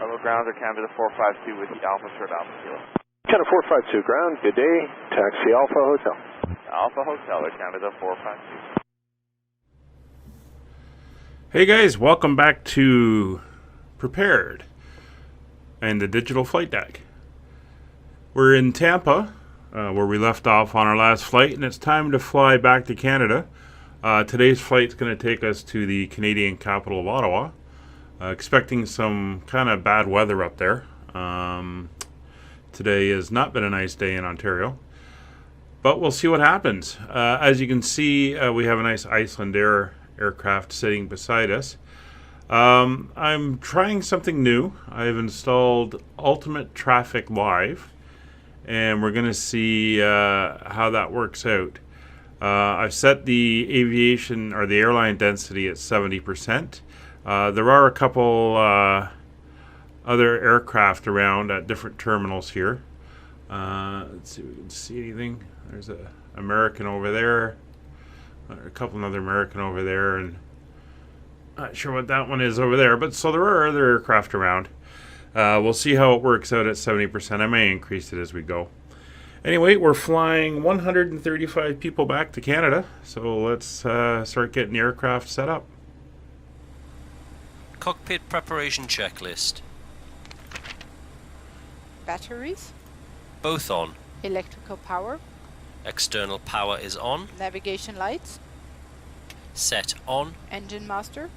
Hello, ground, or Canada 452 with the Alpha Short Alpha Kilo. Canada 452, ground, good day. Taxi Alpha Hotel. Alpha Hotel, or Canada 452. Hey guys, welcome back to Prepared and the Digital Flight Deck. We're in Tampa, where we left off on our last flight, and it's time to fly back to Canada. Today's flight is going to take us to the Canadian capital of Ottawa. Expecting some kind of bad weather up there. Today has not been a nice day in Ontario, but we'll see what happens. As you can see, we have a nice Icelandair aircraft sitting beside us. I'm trying something new. I've installed Ultimate Traffic Live, and we're going to see how that works out. I've set the aviation or the airline density at 70%. There are a couple other aircraft around at different terminals here. Let's see if we can see anything. There's an American over there, a couple other American over there, and not sure what that one is over there. But so there are other aircraft around. We'll see how it works out at 70%. I may increase it as we go. Anyway, we're flying 135 people back to Canada, so let's start getting the aircraft set up. Cockpit preparation checklist. Batteries. Both on. Electrical power. External power is on. Navigation lights. Set on. Engine master.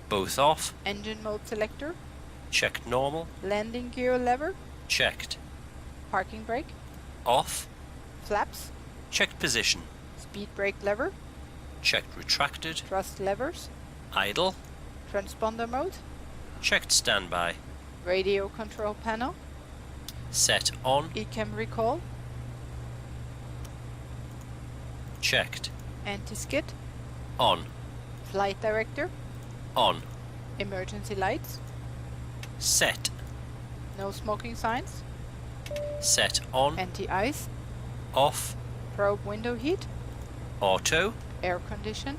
Both off. Engine mode selector. Checked normal. Landing gear lever. Checked. Parking brake. Off. Flaps. Checked position. Speed brake lever. Checked retracted. Thrust levers. Idle. Transponder mode. Checked standby. Radio control panel. Set on. ECAM recall. Checked. Anti-skid. On. Flight director. On. Emergency lights. Set. No smoking signs. Set on. Anti-ice. Off. Probe window heat. Auto. Air condition.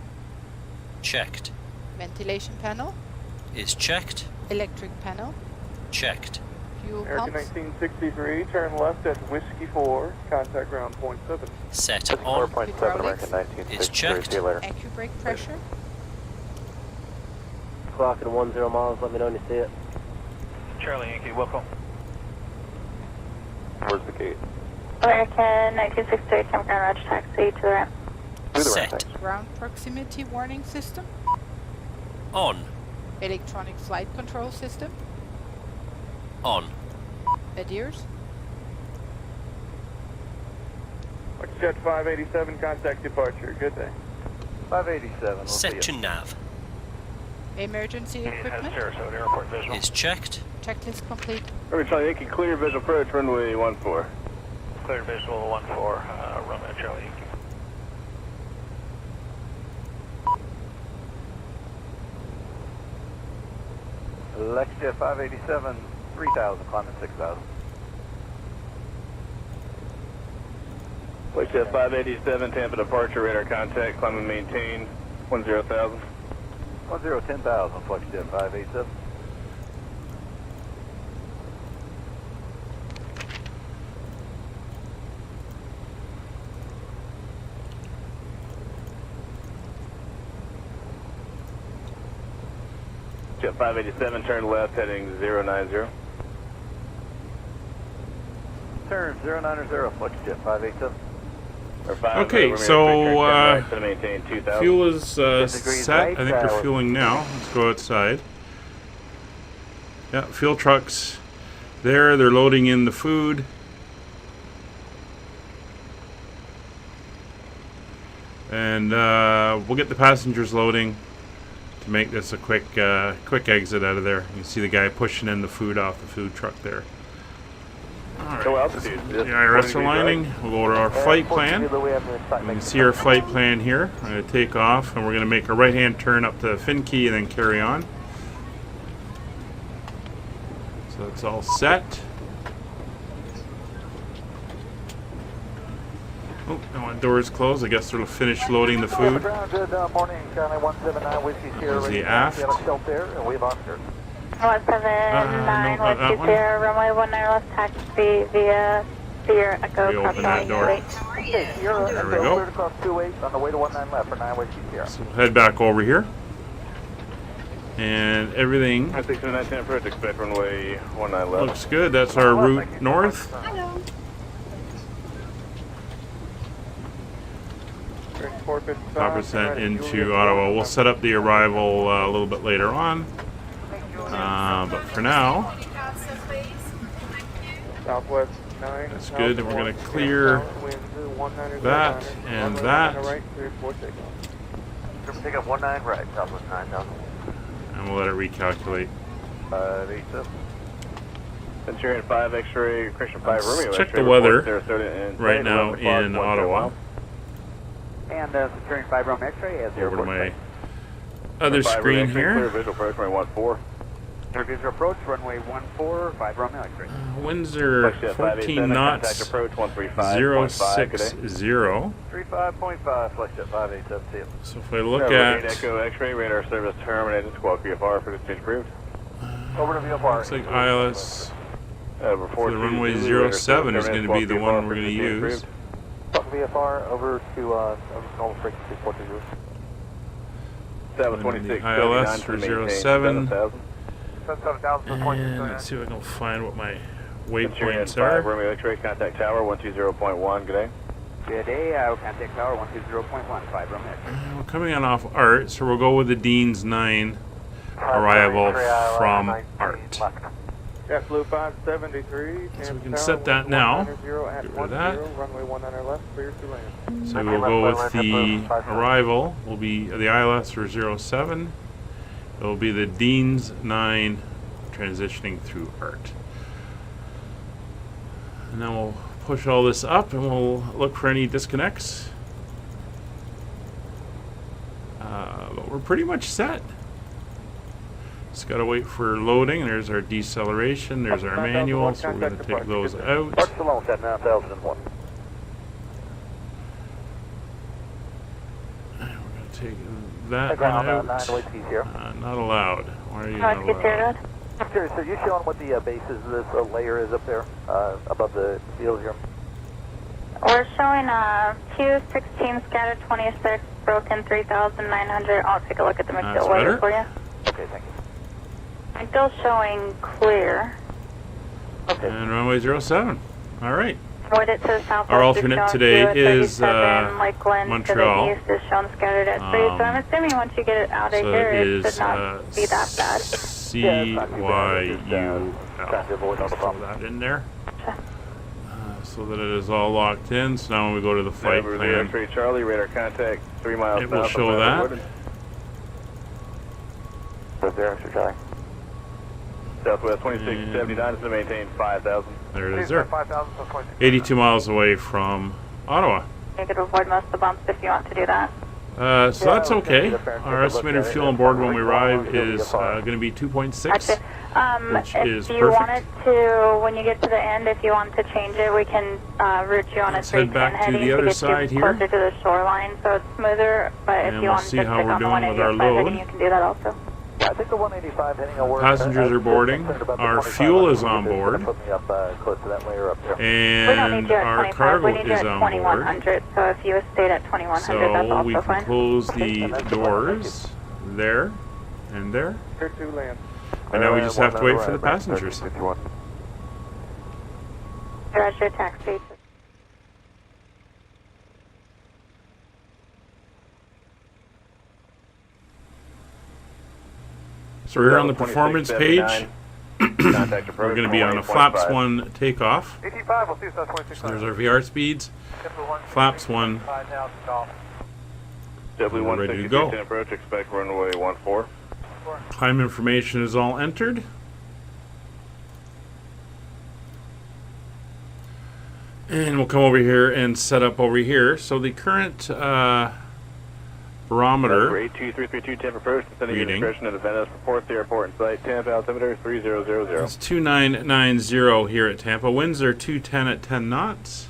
Checked. Ventilation panel. Is checked. Electric panel. Checked. Fuel American pumps. 1963, turn left at Whiskey 4, contact ground point 7. Set on. 4.7, American 1963. Is checked. See you later. AccuBrake pressure. Clock at 10 miles, let me know when you see it. Charlie Yankee, welcome. Where's the gate? American 1963, Tampa Ground Roger taxi to the ramp. Do the ramp, Set. thanks. Ground proximity warning system. On. Electronic flight control system. On. Adheres. Jet 587, contact departure. Good day. 587. We'll Set to nav. Emergency equipment. Sarasota Airport visual. Is checked. Checklist complete. Charlie Yankee, clear visual approach, runway 14. Clear visual 14, runway Charlie Yankee. Lexjet 587, 3000, climbing 6000. Lexjet 587, Tampa departure, radar contact, climb and maintain 10,000. 10,000, Flexjet 587. Jet 587, turn left, heading 090. Turn 090, Flexjet 587. Okay, so maintain 2,000. fuel is degrees set. right, I think we're fueling now. Let's go outside. Yeah, fuel trucks there. They're loading in the food. And we'll get the passengers loading to make this a quick exit out of there. You can see the guy pushing in the food off the food truck there. Alright, No altitude. the IRS aligning. We'll go to our flight plan. You can see our flight plan here. I'm going to take off, and we're going to make a right-hand turn up to Finkey and then carry on. So it's all set. Oh, now my door's closed. I guess they'll finish loading the food. Good morning, Charlie 179 Whiskey Sierra. There's the aft. Tilt there, and we've Oscar. 179 not that with one. Sierra, runway 19 left taxi via Sierra Echo. Reopen that door. There we go. Across 28 on the way to 19 left for 9 way Sierra. So we'll head back over here. And everything 969 approach, expect runway 19 left. looks good. That's our route north. 5% into Ottawa. We'll set up the arrival a little bit later on. But for now, Southwest 9. that's good. And we're going to clear that and that. Take up 19 right, Southwest 9, And we'll let it recalculate. 87. Centurion 5 X-ray, Christian 5 Romeo. Let's check X-ray, the weather Sarasota, and right now in Ottawa. And Centurion 5 Romeo X-ray has Over to my other screen Clear here. visual approach, runway 14. Clear visual approach, runway 14, 5 Romeo X-ray. Winds are 14 knots, approach 135.5 060. 35.5, flex jet 587, see you. So if I look at, Echo X-ray, radar service terminated, squawk VFR for exchange approved. Over to VFR. looks like ILS for the runway 07 is going to be the one we're going to use. VFR over to normal frequency 420. And the ILS for 07. And let's see if I can find what my waypoints are. Romeo X-ray, contact tower 120.1, good day. Good day, contact tower 120.1, 5 Romeo X-ray. We're coming on off ART, so we'll go with the Dean's 9 arrival from ART. JetBlue 573. So we can set that now. Get rid of that. Runway 19 left, clear to land. So we'll go with the arrival. Will be the ILS for 07. It will be the Dean's 9 transitioning through ART. And then we'll push all this up and we'll look for any disconnects. But we're pretty much set. Just gotta wait for loading. There's our deceleration. There's our manual. So we're gonna take those out. Barcelona, 9001. And we're gonna take that one out. Not allowed. Why are you not allowed? I'm curious, are you showing what the basis of this layer is up there above the field here? We're showing Q16 scattered 26, broken 3,900. I'll take a look at the material layer for you. Okay, thank you. I'm still showing clear. Okay. And runway 07. All right. What it says southwest Our alternate is shown today is Lakeland Montreal. To the east is shown scattered at 3. So I'm assuming once you get it out of So here, it it is should not be that bad. CYUL. Just throw that in there. So that it is all locked in. So now when we go to the flight plan, X-ray Charlie, radar contact 3 miles it will south show of that. Southwest 2679 is to maintain 5,000. There it is there. 82 miles away from Ottawa. You could avoid most of the bumps if you want to do that. So that's okay. Our estimated fuel on board when we arrive is going to be 2.6, which is if you perfect. wanted to, when you get to the end, if you want to change it, we can route you on Let's a 310 head back to heading the other get side you here. closer to the shoreline, so it's smoother. But And if you we'll want see to how stick we're on the doing with our 185 load. heading, you can do that also. Yeah, I think the 185 heading will work. Passengers are boarding. Our fuel is on board. Put me up close to that layer up there. We don't need And you at our 25, cargo we need you is at on board. 2100, so if you stayed at 2100, that's So we also can fine. close the doors there and there. Clear to land. And now we just have to wait for the passengers. Roger, taxi. So we're here on the performance page. Contact approach. We're going to be on a flaps 1 takeoff. 85, we'll see South 26. So there's our VR speeds. Flaps 1. We're ready to go. Approach, expect runway 14. Climb information is all entered. And we'll come over here and set up over here. So the current barometer 82332 Tampa approach, sending you reading discretion of the Venice report the airport in sight. Tampa altimeter 3000. is 2990 here at Tampa. Winds are 210 at 10 knots.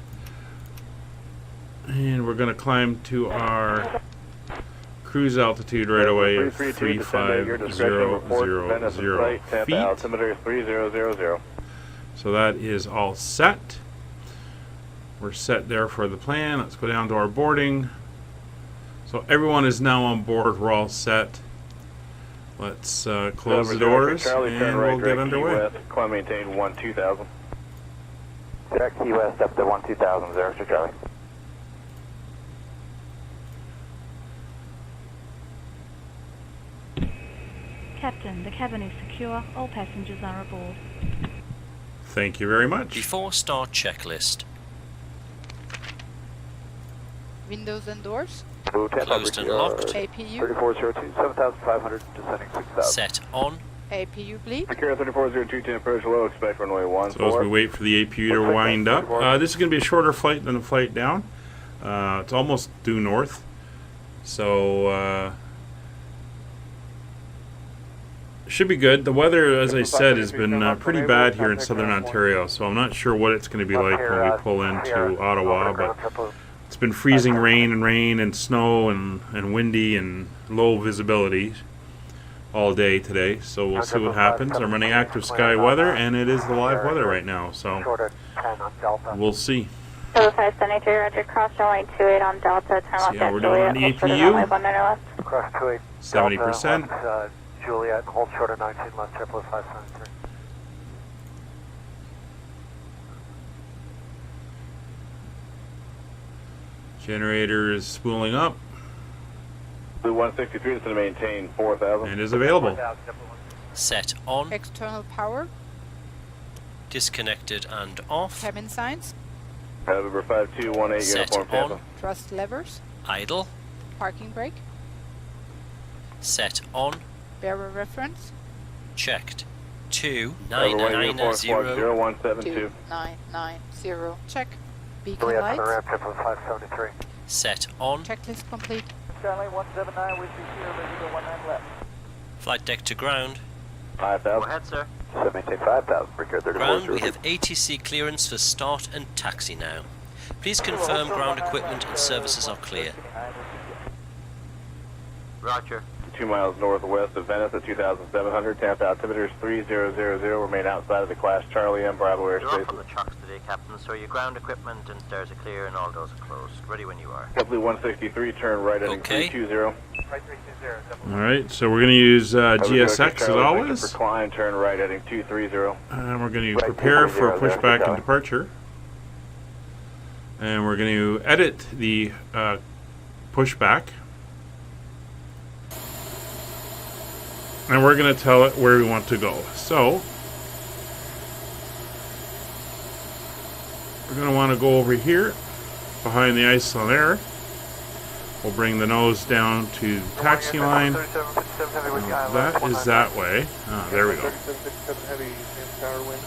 And we're going to climb to our cruise altitude right away of 35,000 feet. altimeter 3000. So that is all set. We're set there for the plan. Let's go down to our boarding. So everyone is now on board. We're all set. Let's close the doors and we'll get underway. Climb maintain 12000. Check Key West up to 12000, 0 to Charlie. Captain, the cabin is secure. All passengers are aboard. Thank you very much. Before start checklist. Windows and doors. Closed and locked. APU. 3402, 7500, descending 6000. Set on. APU bleed. Secure 3402, 10 approach low, expect runway 14. So as we wait for the APU to wind up, this is going to be a shorter flight than the flight down. It's almost due north. So should be good. The weather, as I said, has been pretty bad here in southern Ontario, so I'm not sure what it's going to be like when we pull into Ottawa, but it's been freezing rain and snow and windy and low visibility all day today, so we'll see what happens. I'm running active sky weather, and it is the live weather right now, so we'll see. 573, Roger, cross runway 28 on Delta, turn left how at we're doing on Juliet, the hold short of runway 19 left. Cross 28. 70%. Juliet, hold short of 19 left, 573. Generator is spooling up Blue 163 is going to maintain 4000. and is available. Set on. External power. Disconnected and off. Cabin signs. November 5218, Set uniform Tampa. on. Thrust levers. Idle. Parking brake. Set on. Bearer reference. Checked. uniform squawk 2990. 0172. 2990. Check. Beacon Juliet, lights. turn ramp, 573. Set on. Checklist complete. Charlie, 179, we see here, visitor 19 left. Flight deck to ground. 5000. ahead, sir. So maintain 5000, record 34. Ground, we have ATC clearance for start and taxi now. Please confirm ground equipment and services are clear. Roger. 2 miles northwest of Venice at 2700. Tampa altimeter is 3000. Remain outside of the class Charlie M Bravo You're airspace. up on the trucks today, Captain, so your ground equipment and stairs are clear and all doors are closed. Ready when you are. Blue 163, turn right heading Okay. 320. All right, so we're going to use GSX as always, For climb, turn right heading 230. and we're going to prepare for pushback and departure, and we're going to edit the pushback, and we're going to tell it where we want to go. So we're going to want to go over here behind the Iceland Air. We'll bring the nose down to the taxi line. That is that way. Ah, there we go.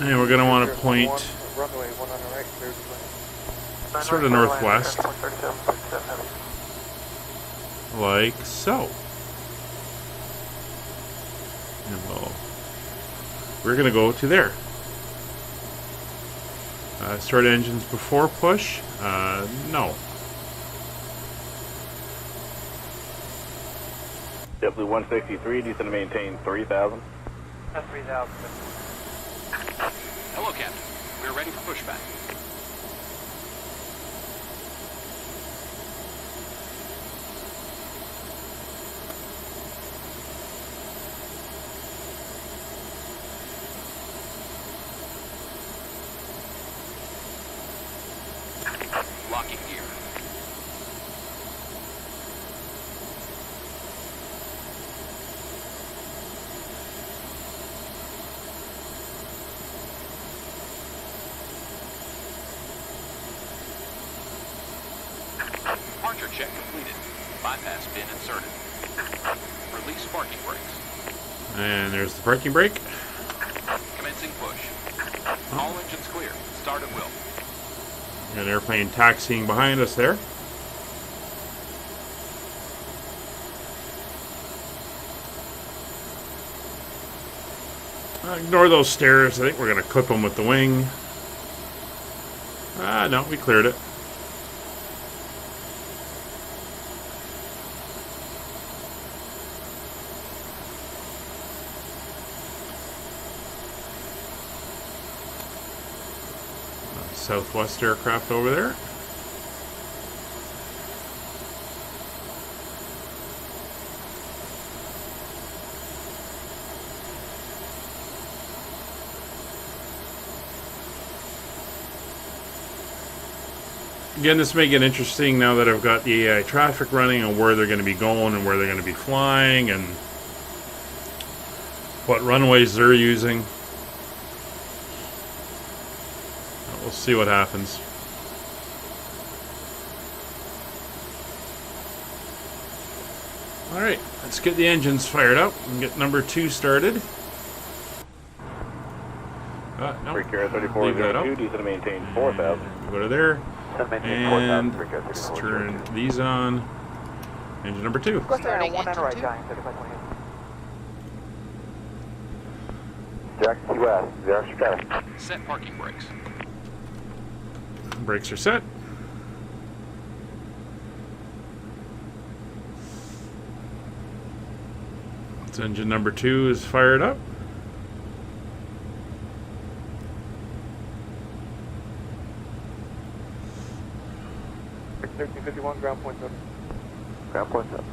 And we're going to want to point sort of northwest, like so. And we're going to go to there. Start engines before push? No. Blue 163, descend to maintain 3000. 3000. Hello, Captain. We're ready for pushback. Locking gear. Departure check completed. Bypass bin inserted. Release parking brakes. And there's the parking brake. Commencing push. All engines clear. Start at will. An airplane taxiing behind us there. Ignore those stairs. I think we're going to clip them with the wing. No, we cleared it. Southwest aircraft over there. Again, this may get interesting now that I've got the AI traffic running and where they're going to be going and where they're going to be flying and what runways they're using. We'll see what happens. Alright, let's get the engines fired up and get number 2 started. No, leave that up. He's going to maintain 4,000. Go to there. And let's turn these on. Engine number 2. Starting engine 2. Jack, Key West, 0 Chicago. Set parking brakes. Brakes are set. So engine number 2 is fired up. Ground point up. Ground point up.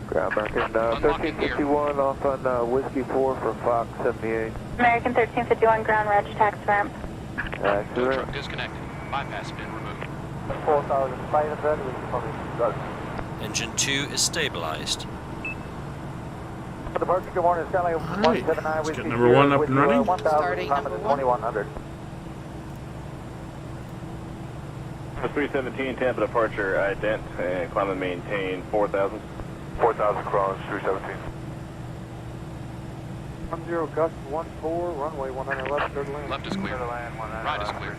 Ground marking 1351 off on Whiskey 4 for Fox 78. American 1351 ground reg tax ramp. Tow truck disconnected. Bypass bin removed. 4,500. Engine 2 is stabilized. Departure, good morning, Stanley. Alright, let's get number 1 up and running. Starting number 1. 2100. 317 Tampa departure ident and climb and maintain 4,000. 4,000 cross 317. 10 Gus 14 runway 100 left, third lane. Left is clear. Right is clear.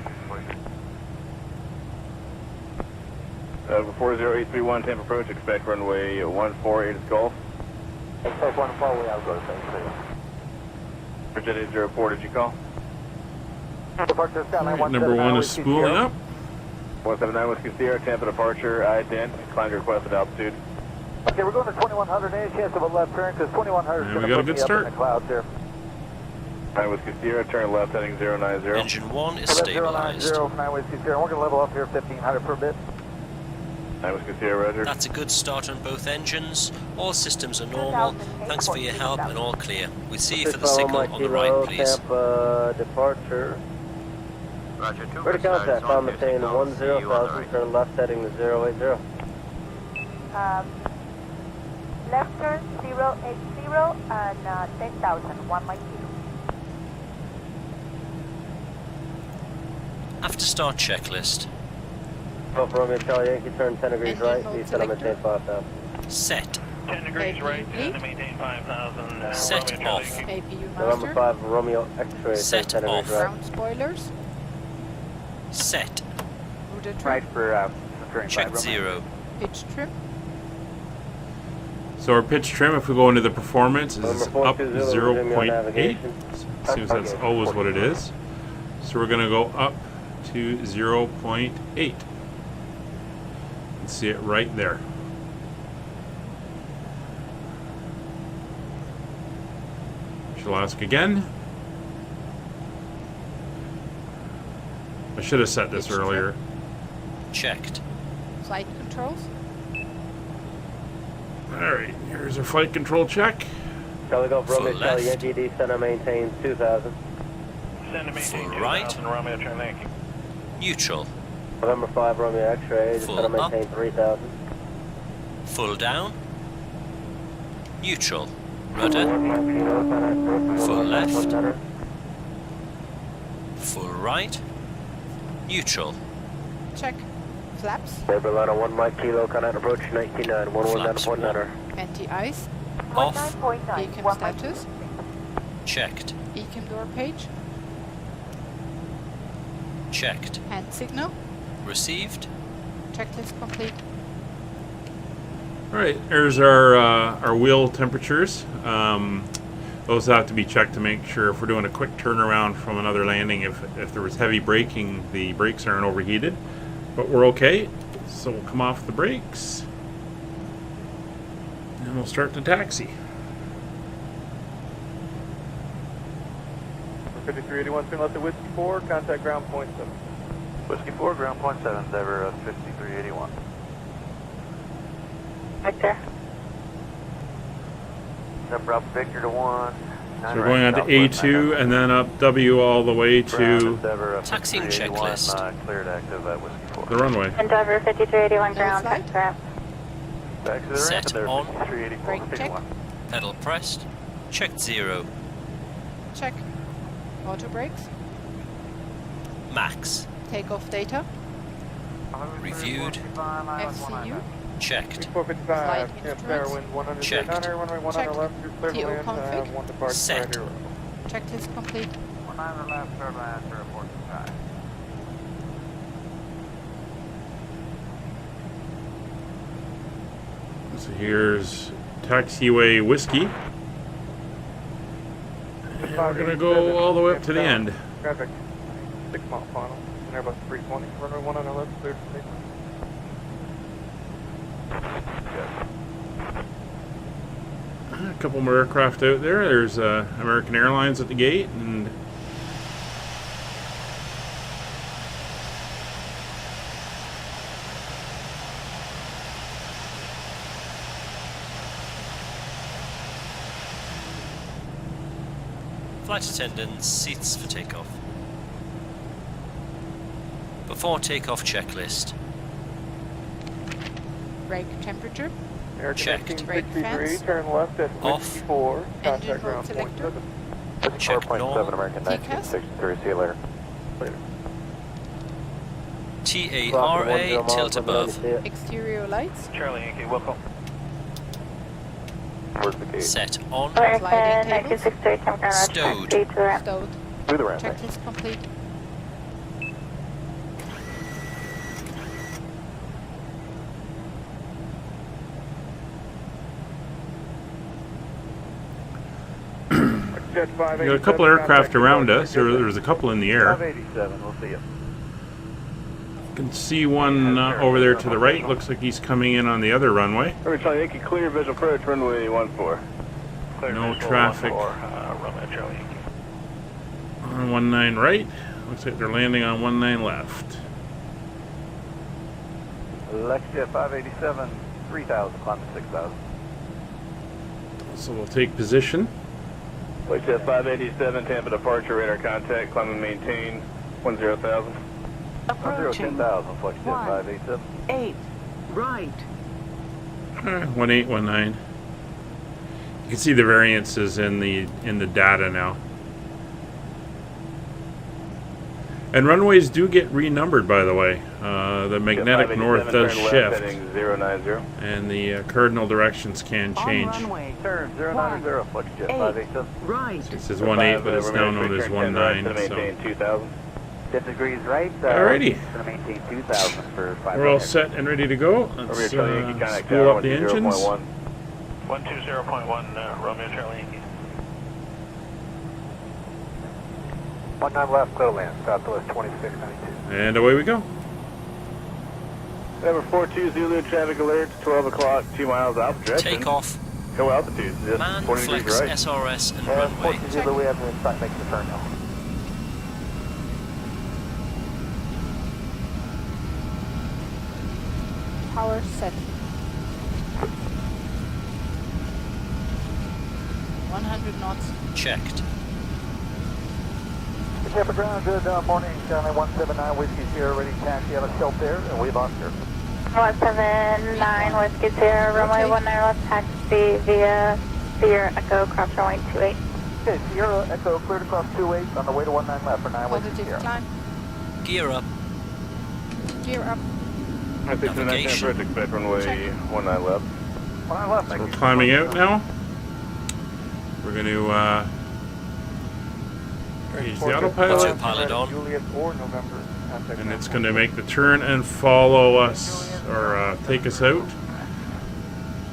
40831 Tampa approach, expect runway 148 is Gulf. Expect 14, we have go to Jet 804, did you call? Departure, Stanley. Alright, number 1 is spooling up. 179 Whiskey Sierra, Tampa departure, ident, climb to requested altitude. Okay, we're going to 2100. Any chance of a left turn? Because 2100 is And going we to got a put me good up start. in the clouds here. 9 Whiskey Sierra, turn left heading 090. Engine 1 is So that's stabilized. 090, 9 Whiskey Sierra. We're going to level up here 1500 per bit. 9 Whiskey Sierra, roger. That's a good start on both engines. All systems are normal. Thanks for your help and all clear. We'll see you for the signal on the right, please. Tampa departure. Roger, 2 Where to contact? I'm maintain 10,000, turn left heading to 080. Left turn 080 and 10,000, 1 mile kilo. After start checklist. Alpha Romeo Charlie Yankee, turn 10 degrees Engine right, mode please maintain selector. 5,000. Set. 10 degrees right, and maintain 5,000. Set off. APU November master. 5 Romeo X-ray, Set turn 10 off. degrees right. Ground spoilers. Set. Rudder trim. Right for turning Check 0. Pitch trim. So our pitch trim, if we go into the performance, is November up 420, 0.8. navigation. Seems that's always what it is. So we're going to go up to 0.8. You can see it right there. She'll ask again. I should have set this Pitch trim. earlier. Checked. Flight controls. Alright, here's our flight control check. Charlie Golf Full Romeo Charlie left. Yankee, center maintain 2,000. Send to maintain Full right. 2,000, Romeo turn Yankee. Neutral. November 5 Romeo X-ray, Full center up. maintain 3,000. Full down. Neutral. Rudder. Full left. Full right. Neutral. Check. Flaps. Airliner 1 Mike Kilo, contact approach 99, 119 Flaps point niner. Anti-ice. Off. 19.9, Ecam 1 mile status. Checked. Ecam door page. Checked. Hand signal. Received. Checklist complete. Alright, there's our wheel temperatures. Those have to be checked to make sure if we're doing a quick turnaround from another landing, if there was heavy braking, the brakes aren't overheated. But we're okay, so we'll come off the brakes and we'll start the taxi. 5381, turn left at Whiskey 4, contact ground point 7. Whiskey 4, ground point 7, Endeavor 5381. Victor. Up Victor to 1. So we're going on to A2 and then up W all the way to taxiing checklist. Cleared active at Whiskey 4. the runway. Endeavor 5381 ground, taxi ramp. Back to the ramp, Set on. 5384, Brake check. Pedal pressed. Checked 0. Check. Auto brakes. Max. Takeoff data. Reviewed. FCU. Checked. 455, Flight fair wind 100, Checked. runway 1 Checked. on left, clear TO land, config. 1 departure. Set. Checklist complete. 1 on the left, third line, for report to sky. So here's taxiway Whiskey. And we're going to go all the way up to the end. Traffic, 6 mile final, Airbus 320, runway 1 on the left, clear for takeoff. A couple more aircraft out there. There's American Airlines at the gate, and Flight attendants, seats for takeoff. Before takeoff checklist. Brake temperature. Checked. Brake fans. Turn left at Off. 54, Engine contact mode ground point selector. 7. Check 4.7 normal. American TCAS. 1963, see you later. Later. TARA, tilt above. Exterior lights. Charlie Yankee, welcome. Where's the gate? Set on. American Sliding tables. 1963, Tampa ground, Stowed. taxi to the ramp. Stowed. Through the ramp. Checklist complete. Jet we got a couple aircraft around us. There's a couple in the air. 587, we'll see you. You can see one over there to the right. Looks like he's coming in on the other runway. Charlie Yankee, clear visual approach, runway 14. No traffic. Runway Charlie Yankee. On 19 right. Looks like they're landing on 19 left. Lexjet 587, 3000, climb to 6000. So we'll take position. Lexjet 587, Tampa departure, radar contact, climb and maintain, 10,000. 10,000, Lexjet 587. 8, right. 1819. You can see the variances in the data now. And runways do get renumbered, by the way. The magnetic north does shift, and the cardinal directions can change. Turn 090, Flexjet 587. Right. This is 18, but it's now known as 19. Maintain 2000. 10 degrees right. Alrighty. Going to maintain 2,000 for 5. We're all set and ready to go. Let's spool up the engines. 120.1, Romeo Charlie Yankee. 19 left, clear land, southwest 2692. And away we go. Number 42 Zulu, traffic alert, 12 o'clock, 2 miles out direction. Takeoff. Go altitude, just Man, 40 flex, degrees right. SRS and runway. 42 Zulu, we have to start making the turn now. Power set. 100 knots. Checked. Tampa ground, good morning, Charlie 179, Whiskey Sierra, ready to taxi, have a shelf there, and we lost her. 179, Whiskey Sierra, runway 19 left, taxi via Sierra Echo, cross runway 28. Okay, Sierra Echo cleared across 28 on the way to 19 left for 9 Whiskey Positive Sierra. climb. Gear up. Gear up. I think the next approach, expect runway 19 left. 19 left, So we're climbing out now. We're going to use the autopilot. Autopilot on. Juliet 4, November. And it's going to make the turn and follow us, or take us out.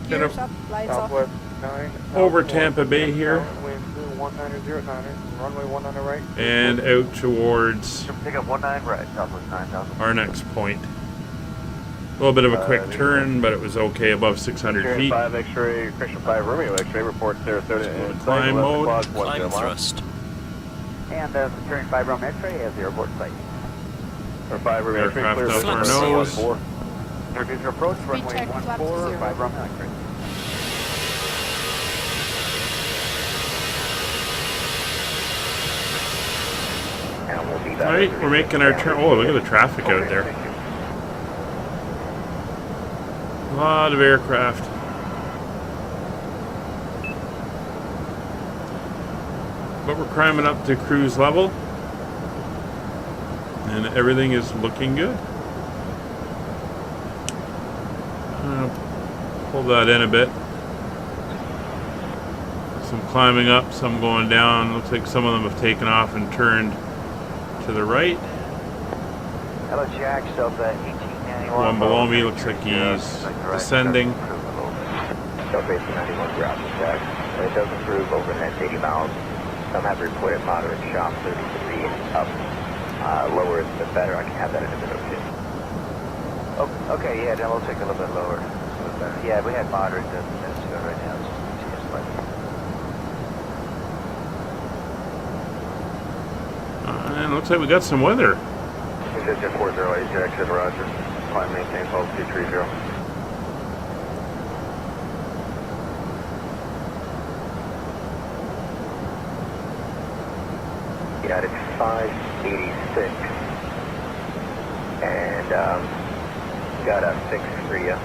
Gears up. Lights off. Southwest 9. Over Tampa Bay here. Wind 1909, runway 1 on the right. And out towards Pick up 19 right, southwest 9000. our next point. A little bit of a quick turn, but it was okay above 600 feet. 5 X-ray, Christian 5 Romeo X-ray, report Sarasota and Climb mode. Climb thrust. And securing 5 Rome X-ray as the airport site. Or 5 Rome X-ray, Aircraft clear up for our runway nose. 14. Future approach, runway 14, 5 Rome X-ray. Alright, we're making our turn. Oh, look at the traffic out there. A lot of aircraft. But we're climbing up to cruise level. And everything is looking good. Pull that in a bit. Some climbing up, some going down. Looks like some of them have taken off and turned to the right. Hello, Jack. Delta 1891. One below me looks like he's descending. Delta 1891 ground check. It does improve over the next 80 miles. Some have reported moderate shock, 30 degrees up. Lower is a bit better. I can have that in a minute or two. Oh, okay, yeah, then we'll take a little bit lower. Yeah, we had moderate. That's good right now. It's just And it looks like we got some weather. Is it 40 Jackson, roger. Climb maintain policy 30. Got it 586. And got a 6 for you.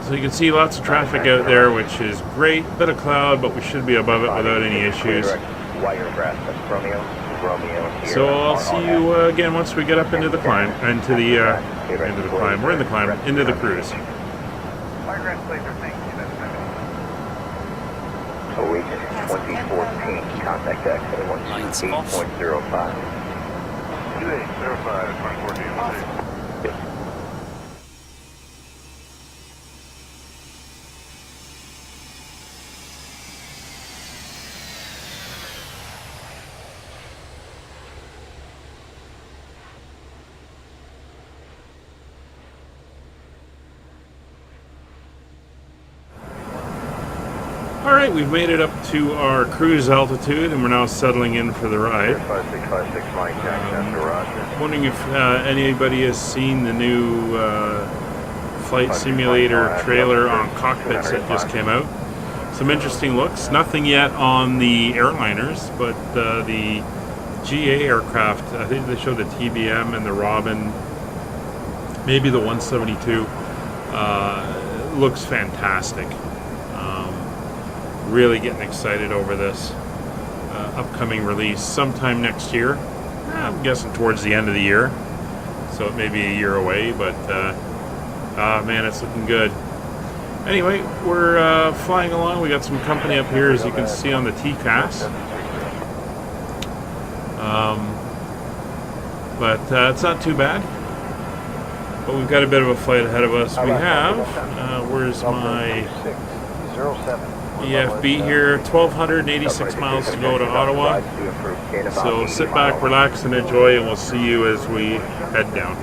So you can see lots of traffic out there, which is great. Bit of cloud, but we should be above it without any issues. So I'll see you again once we get up into the climb, into the climb. We're in the climb, into the cruise. Aviation 2014, contact X at 128.05. 2805, 2014. Alright, we've made it up to our cruise altitude and we're now settling in for the ride. 5656 Mike, Jackson, roger. Wondering if anybody has seen the new flight simulator trailer on Cockpits that just came out. Some interesting looks. Nothing yet on the airliners, but the GA aircraft, I think they show the TBM and the Robin, maybe the 172, looks fantastic. Really getting excited over this upcoming release sometime next year. I'm guessing towards the end of the year, so it may be a year away, but man, it's looking good. Anyway, we're flying along. We got some company up here, as you can see on the TCAS. But it's not too bad. But we've got a bit of a flight ahead of us. We have, where's my EFB here, 1,286 miles to go to Ottawa. So sit back, relax, and enjoy, and we'll see you as we head down.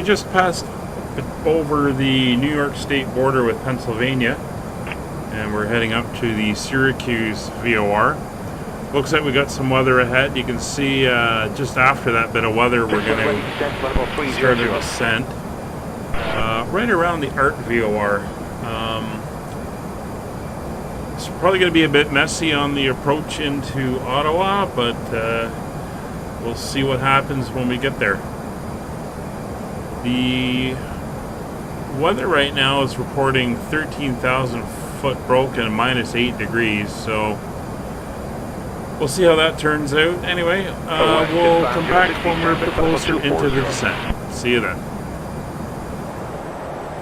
we just passed over the New York State border with Pennsylvania, and we're heading up to the Syracuse VOR. Looks like we got some weather ahead. You can see just after that bit of weather, we're going to start a descent right around the ART VOR. It's probably going to be a bit messy on the approach into Ottawa, but we'll see what happens when we get there. The weather right now is reporting 13,000 foot broken and minus 8 degrees, so we'll see how that turns out. Anyway, we'll come back when we're a bit closer into the descent. See you then.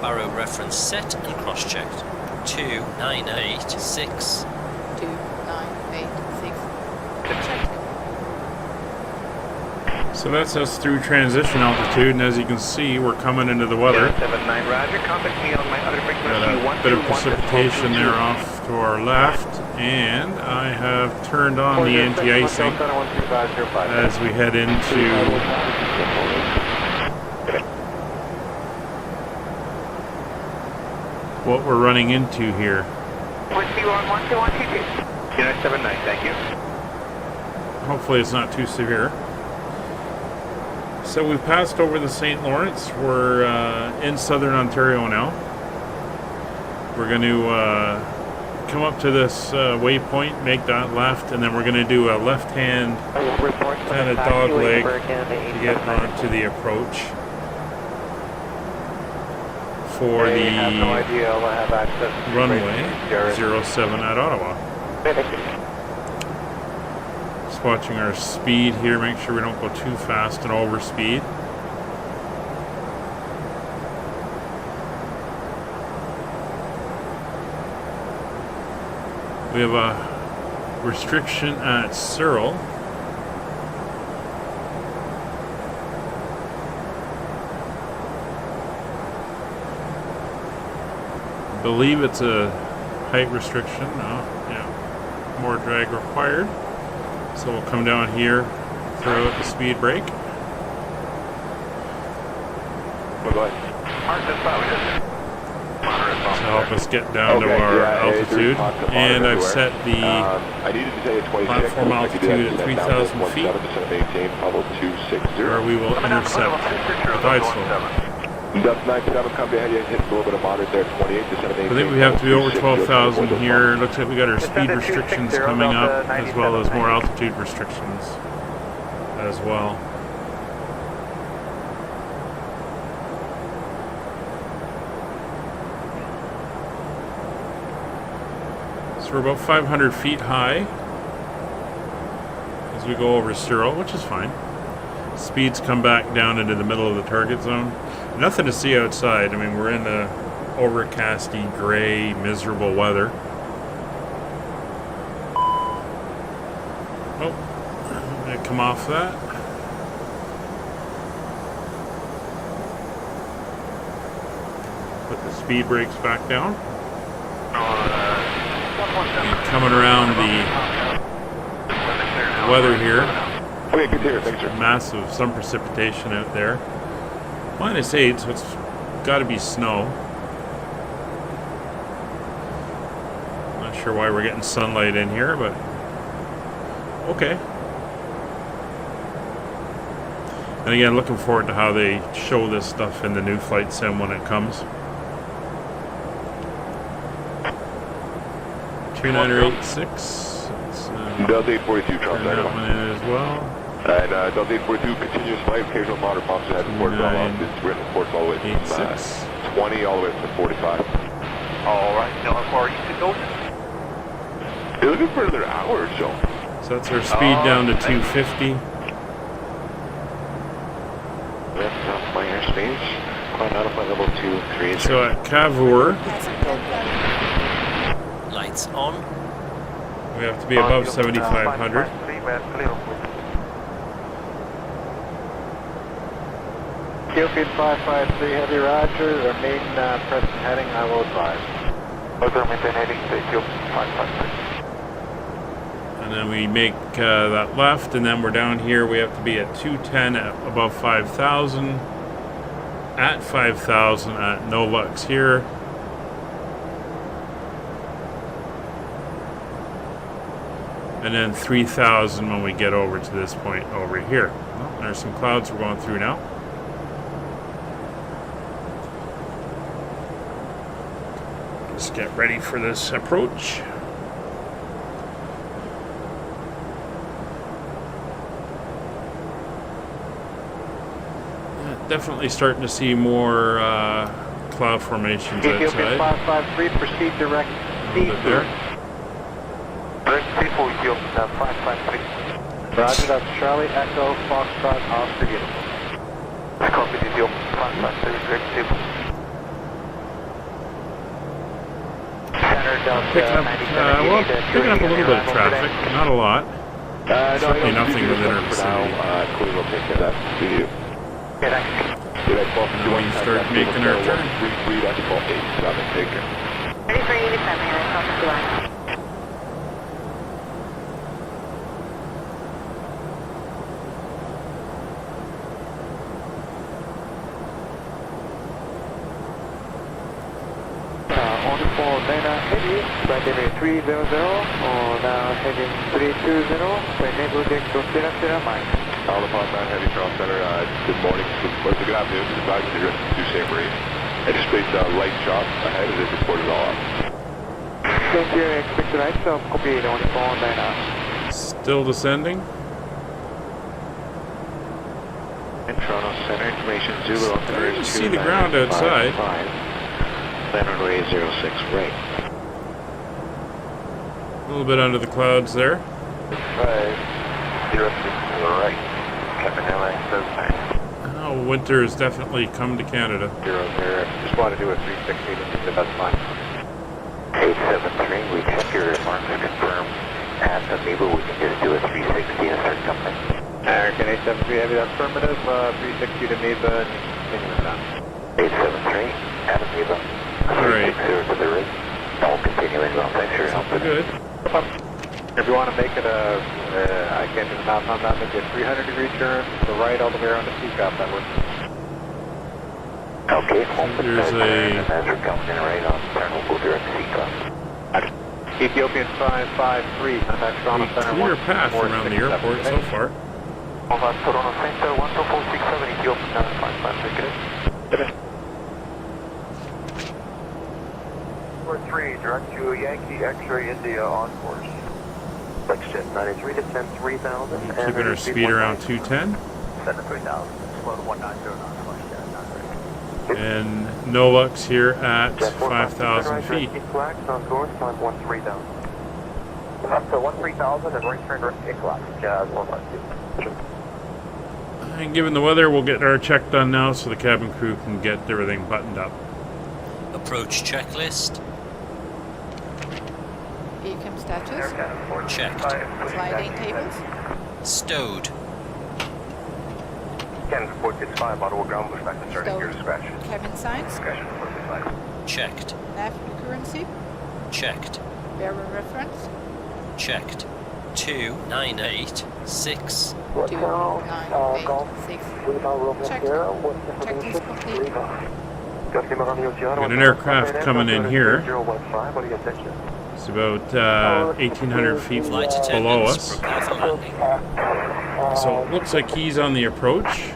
Barrow reference set and cross-checked. 2986. 2986. Check. So that's us through transition altitude, and as you can see, we're coming into the weather. 79 Roger, contact me on my other frequency. Got a bit of precipitation there off to our left, and I have turned on the anti-icing as we head into what we're running into here. 79, thank you. Hopefully it's not too severe. So we've passed over the St. Lawrence. We're in southern Ontario now. We're going to come up to this waypoint, make that left, and then we're going to do a left-hand kind of dog leg to get onto the approach for the runway 07 at Ottawa. Just watching our speed here, make sure we don't go too fast and over speed. We have a restriction at CYUL. I believe it's a height restriction. No, yeah, more drag required. So we'll come down here, throw out the speed brake. We'll go ahead. To help us get down to our altitude. And I've set the platform altitude at 3,000 feet, where we will intercept the dive slope. I think we have to be over 12,000 here. Looks like we got our speed restrictions coming up, as well as more altitude restrictions as well. So we're about 500 feet high as we go over CYUL, which is fine. Speeds come back down into the middle of the target zone. Nothing to see outside. I mean, we're in the overcasty, gray, miserable weather. Oh, I'm going to come off that. Put the speed brakes back down. And coming around the weather here. Okay, good to hear. Thanks, sir. Massive, some precipitation out there. -8, so it's got to be snow. Not sure why we're getting sunlight in here, but okay. And again, looking forward to how they show this stuff in the new flight sim when it comes. 2986. Delta 842, turn that one in as well. And Delta 842, continuous flight, occasional moderate bumps ahead from Port Bell. It's written reports all the way from 20 all the way up to 45. All right, now how far east it goes? They're looking for another hour or so. So that's our speed down to 250. That's my airspace. Climb out of my level 2, 3. So at CYVR, Lights on. we have to be above 7,500. Cupid 553 Heavy Roger, their main present heading, I will advise. Other maintain heading, take you 553. And then we make that left, and then we're down here. We have to be at 210 at above 5,000 at 5,000 at Novux here. And then 3,000 when we get over to this point over here. Well, there's some clouds we're going through now. Just get ready for this approach. Definitely starting to see more cloud formations outside. 553, proceed direct C4. There. Direct C4, yield 553. Roger, that's Charlie, Echo, Foxtrot, Oscar unit. Copy, yield 553, direct C4. Picking up, picking up a little bit of traffic, not a lot. Certainly nothing within our vicinity. We'll take care of that. See you. Now we start making our turn. 33, that's called 87, take care. 3387, Heavy, flight area 300, now heading 320, enable deck to Sierra Mike. All the Pod 9 Heavy Cross Center, good morning. What's the good afternoon? Good advice to your do same rate. Anticipate light chop ahead as it reported all up. Thank you, expect right, so copy 149. Still descending. Toronto Center, information Zulu on Starting to see the ground outside. Land runway 06, right. A little bit under the clouds there. 506 right. Captain LA says Oh, winter has definitely come to Canada. 00. Just want to do a 360 to see the best line. 873, we check your marks confirm. At Amoeba, we can just do a 360 and start jumping. American 873, heavy, that's affirmative. 360 to Amoeba and continuing down. 873, at Amoeba. Alright. To the rig. All continuing well, thanks for your help. Good. If you want to make it a, I can't do the math on that, maybe a 300-degree turn to the right all the way around to Takeoff, that works. Okay, there's a... as we're coming in right on turn, we'll go direct to Takeoff. Ethiopian 553, contact Toronto Center. Clear path around the airport so far. Toronto Center 12467, Ethiopian 553, 3, direct to Yankee X-ray India on course. Flexjet 93, descend 3000. Keeping our speed around 210. Descend 3000, slow to 190, And Novux here at 5,000 feet. Flags on course, time 13000. Up to 13000 and right turn direct to clock. Jazz 152. And given the weather, we'll get our check done now so the cabin crew can get everything buttoned up. Approach checklist. Beacon status. Checked. Sliding tables. Stowed. 10-465, auto ground, Pushback to starting gear scratch. Cabin signs. Discussion, 465. Checked. Nav currency. Checked. Bearer reference. Checked. 2986. 2986. Checked. Checklist complete. Got an aircraft coming in here. It's about 1,800 feet below us. So it looks like he's on the approach.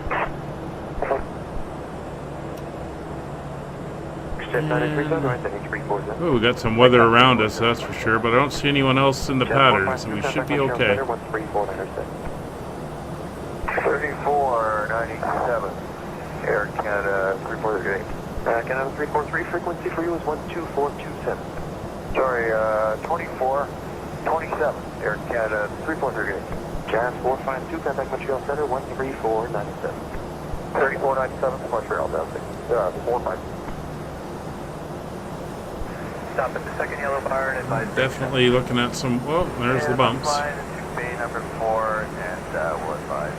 Oh, we got some weather around us, that's for sure, but I don't see anyone else in the pattern, so we should be okay. 3497, Air Canada 348. Canada 343, frequency for you is 12427. Sorry, 2427, Air Canada 343. Jazz 452, contact Montreal Center 13497. 3497, Montreal, down 45. Stop at the second yellow bar and advise. Definitely looking at some, well, there's the bumps. Bay number 4 and we'll advise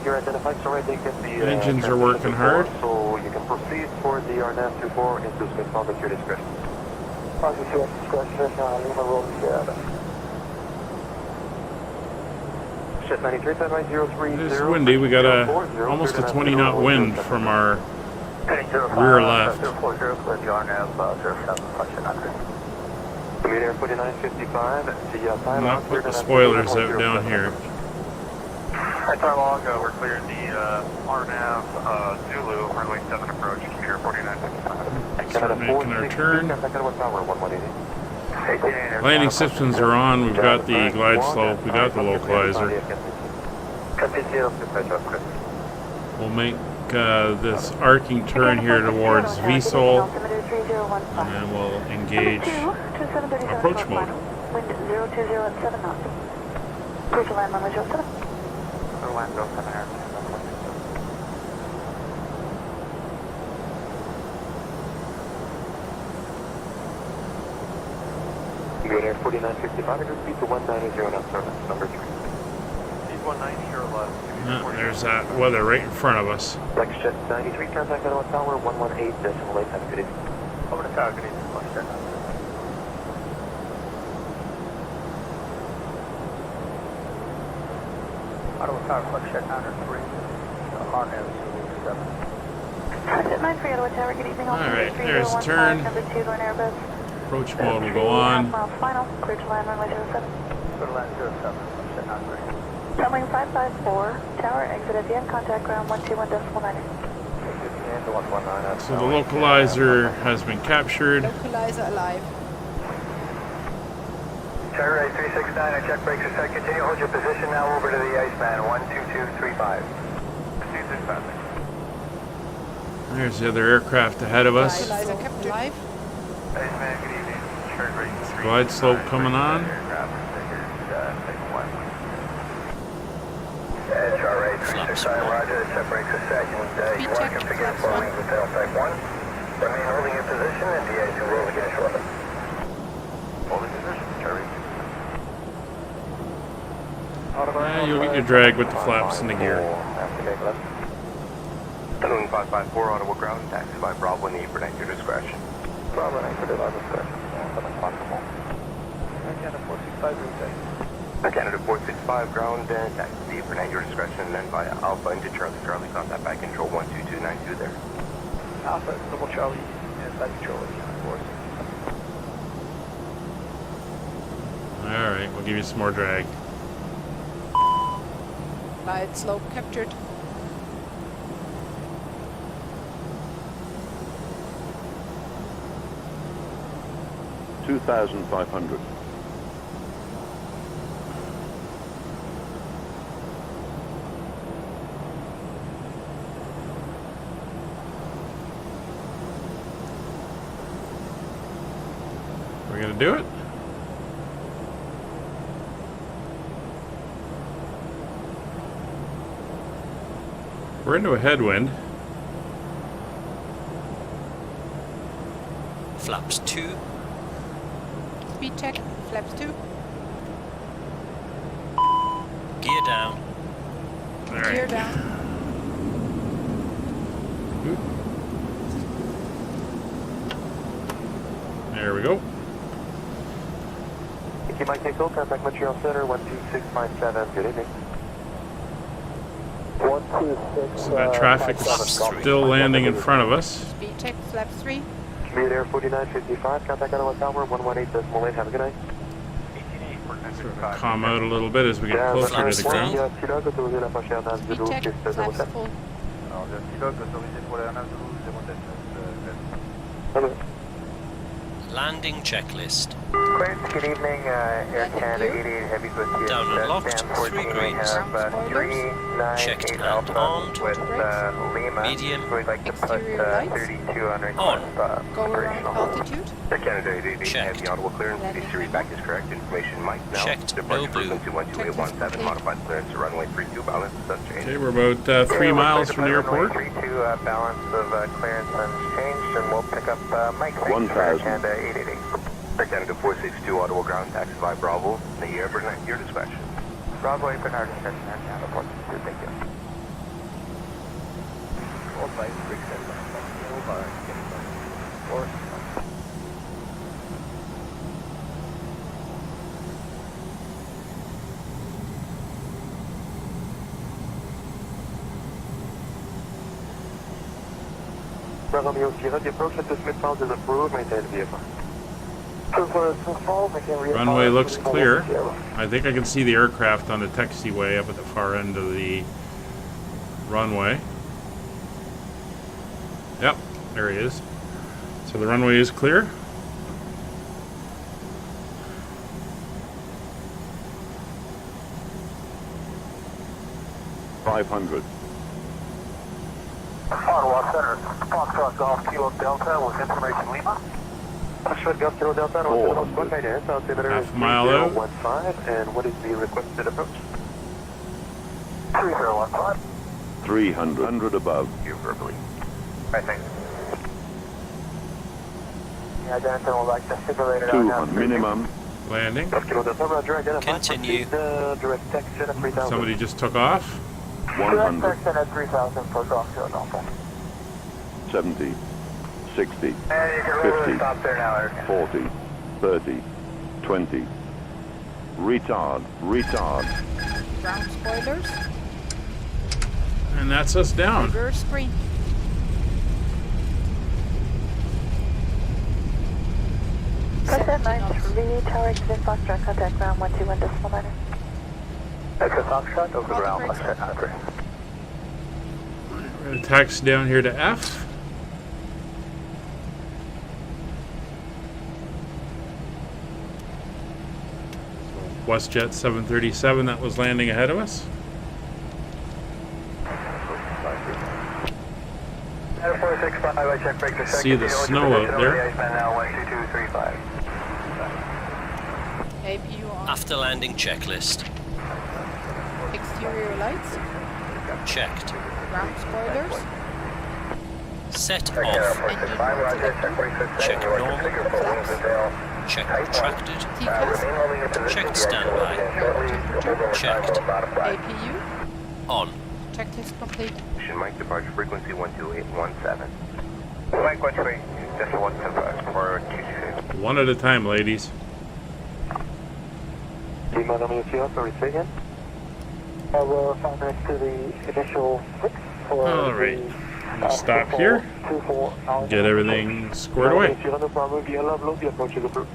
you're identified, so right, they get the engines are working hard. So you can proceed for the RNAV 24 into Smith Falls at your discretion. Positive discretion, Lima Road, It is windy. We got almost a 20 knot wind from our rear left. Not put the spoilers out down here. We're clearing the RNAV Zulu, runway 7 approach, computer 4955. Start making our turn. Landing systems are on. We've got the glide slope. We got the localizer. We'll make this arcing turn here towards VSOL, and then we'll engage approach mode. Wind 020 at 7 knots. Clear to land runway 07. Good Air 4955, repeat to 190 knots, number 3. Speed 190 or less. There's that weather right in front of us. Flexjet 93, contact Ottawa Tower 118.8, have a good evening. Over to Tower, good evening, Flexjet. Ottawa Tower, Flexjet 903, RNAV Zulu 7. Flexjet 93, Ottawa Tower, good evening. Alright, there's the turn. Number 2 going Airbus. Approach mode will go on. Final, clear to land runway 07. Go to land 07, Flexjet 93. Downlink 554, tower exit at the end, contact ground 121.9. So the localizer has been captured. Localizer alive. Tower 369, I check brakes are set. Continue hold your position now over to the Iceman 12235. 265. There's the other aircraft ahead of us. Localizer kept alive. Iceman, good evening. Turn rate 3. Glide slope coming on. Tower 369, roger. Check brakes are set. You want to configure the following with tail type 1. Remain holding your position and DA2 roll again shortly. Holding position, Tower 369. You'll get your drag with the flaps in the gear. Balloon 554, Ottawa ground, taxi by Bravo and Ebert at your discretion. Bravo, for the discretion. Canada 465, route Canada 465, ground, taxi Ebert at your discretion, and then via Alpha into Charlie, contact back control 12292 there. Alpha, double Charlie, inside control of Canada 465. Alright, we'll give you some more drag. Glide slope captured. $2,500. We're gonna do it. We're into a headwind. Flaps 2. Speed check. Flaps 2. Gear down. Gear down. There we go. Thank you, Mike Nickel, contact Montreal Center 12657, good evening. 126. So that traffic's still landing in front of us. Speed check. Flaps 3. Commute Air 4955, contact Ottawa Tower 118.8, have a good night. Calm out a little bit as we get closer to the ground. Speed check. Flaps full. Landing checklist. Good evening, Air Canada 88 Heavy with you. Down and locked, 3 greens. Checked and armed. With Lima. Medium. We'd like to put 32 on On. Go around altitude. Air Canada 88 Checked. Heavy Ottawa clearance, PC readback is correct, information Mike now. Checked, Departure no blue. frequency 12817, modified clearance to runway 32, balance unchanged. Okay, we're about 3 miles from the airport. 32, balance of clearance unchanged, and we'll pick up Mike. 1,000. Canada 888. Air Canada 462, Ottawa ground, taxi by Bravo, the Air Bernard, your discretion. Bravo, Air Bernard, discretion, Air Canada 462, thank you. Hold by, brig set, hold by, or Romeo Sierra, the approach at this midfield is approved, maintain the vehicle. Runway looks clear. I think I can see the aircraft on the taxiway up at the far end of the runway. Yep, there he is. So the runway is clear. $500. Ottawa Center, Foxtrot Golf Kilo Delta with information Lima. Foxtrot Golf Kilo Delta, half a mile out. 15, and what is the requested approach? 3015. 300 above. You verbally. Right, thanks. Yeah, Identity will like the defibrillator 200 minimum. Landing. Continue. Direct taxi at 3000. Somebody just took off. 100. Direct taxi at 3000 for Golf Kilo Delta. 70. 60. 50. Stop there now, 40. 30. 20. Retard. Retard. Ground spoilers. And that's us down. Reverse screen. Percent 93, tower exit Foxtrot, contact ground 121.9. Exit Foxtrot, over ground, Foxtrot 100. We're going to taxi down here to F. WestJet 737 that was landing ahead of us. See the snow out there. APU on. After landing checklist. Exterior lights. Checked. Ground spoilers. Set off. Check normal. Check protracted. TCAS. Checked standby. Checked. APU. On. Check test complete. Mike departure frequency 12817. Mike 128, just 175 for 228. One at a time, ladies. Lima Romeo Sierra, sorry, say again. We're found next to the initial fix for Alright. Stop here. Get everything squared away. No problem, via level, the approach is approved.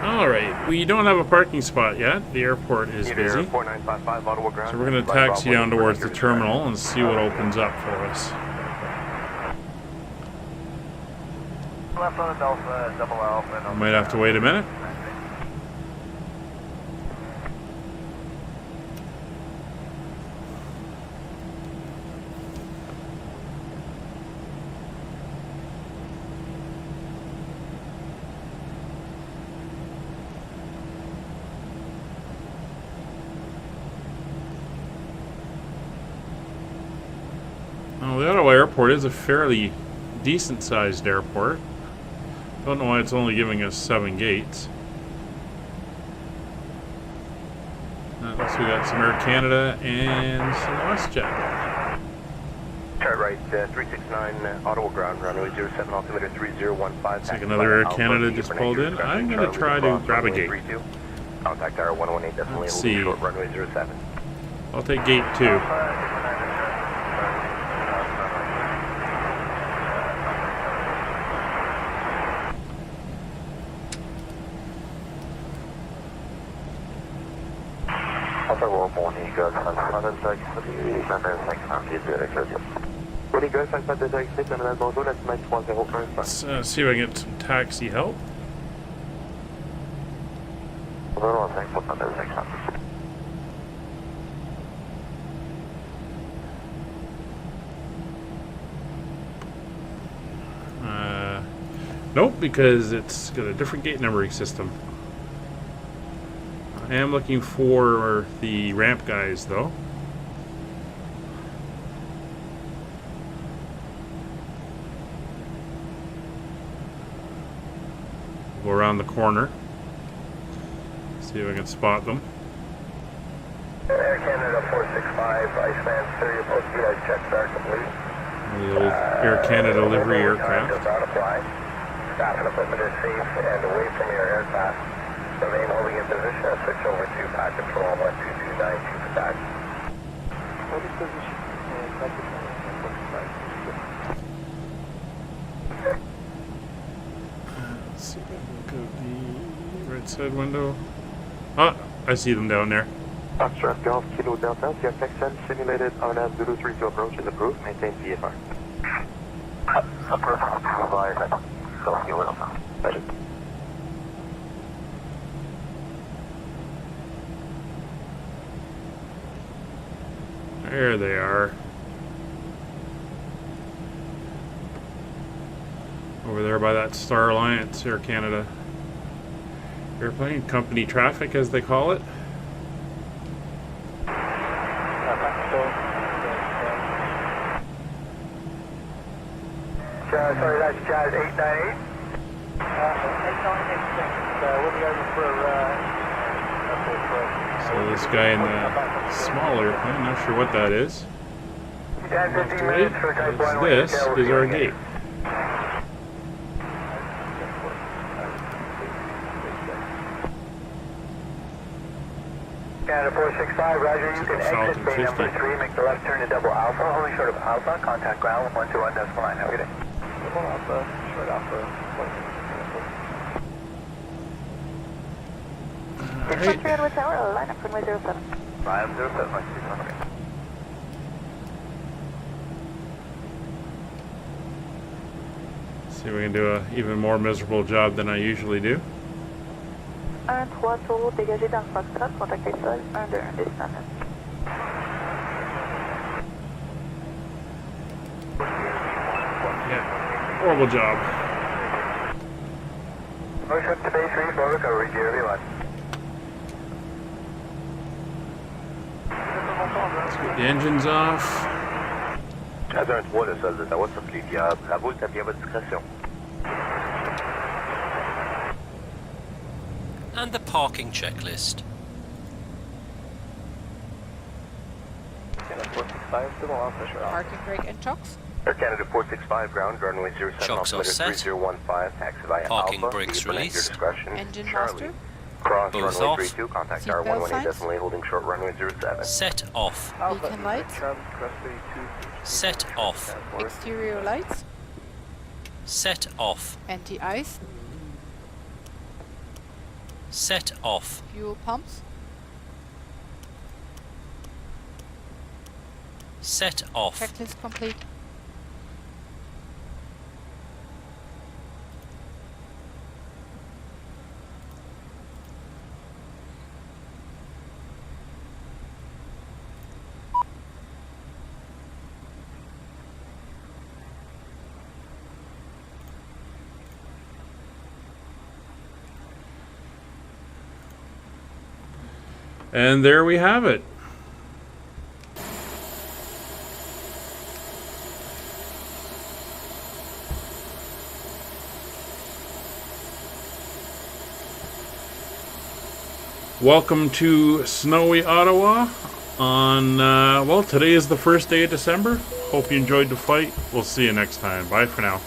Alright, we don't have a parking spot yet. The airport is busy. So we're going to taxi down towards the terminal and see what opens up for us. We might have to wait a minute. Well, the Ottawa airport is a fairly decent-sized airport. Don't know why it's only giving us 7 gates. Looks we got some Air Canada and some WestJet. start right, 369 Ottawa ground, runway 07, altimeter 3015. Looks like another Air Canada just pulled in. I'm going to try to grab a gate. Contact our 118 decimal Let's see. short runway 07. I'll take gate 2. Let's see if I can get some taxi help. Nope, because it's got a different gate numbering system. I am looking for the ramp guys, though. Go around the corner. See if I can spot them. Air Canada 465, Iceman, Syria, post checks are complete. The old Air Canada livery aircraft. Does not apply. Staff and equipment is safe and away from your aircraft. Remain holding in position and switch over to Pat Control 12292 for taxi. Holding position and Pat Control 12292. Let's see if I can look at the right side window. Ah, I see them down there. Foxtrot Golf, Kilo Delta, CFX simulated RNAV 032 approach is approved. Maintain VFR. Approved. Advise. Golf, Kilo Delta. Budget. There they are. Over there by that Star Alliance Air Canada airplane, company traffic as they call it. Sorry, that's Jazz 898. So this guy in the small airplane, not sure what that is. Left to right, this is our gate. Canada 465, Roger, you can exit bay number 3, make the left turn to double alpha, holding short of alpha, contact ground 121.9, have a good day. Double alpha, short alpha, 613 Edward Tower, line up runway 07. Line up 07, okay. See if we can do an even more miserable job than I usually do. 1-3 tour, dégagé dans le Foxtrot, contactez sol, 1-2-1 descendant. Yeah, horrible job. Motion to base 3, for recovery, GRV1. Let's get the engines off. Jazz 1-3, le sol d'Ottawa sur les viables. La boule est à votre discrétion. And the parking checklist. Parking brake and chocks. Air Canada 465 ground, runway 07, Chocks are altimeter set. 3015, taxi via Parking Alpha, brakes keep it at your released. discretion. Engine Charlie. master. Cross Both runway off. 32, contact Seat our belt 118 signs. decimal 8, holding short runway 07. Set off. Beacon lights. Set off. Exterior lights. Set off. Anti-ice. Set off. Fuel pumps. Set off. Checklist complete. And there we have it. Welcome to snowy Ottawa on, well, today is the first day of December. Hope you enjoyed the flight. We'll see you next time. Bye for now.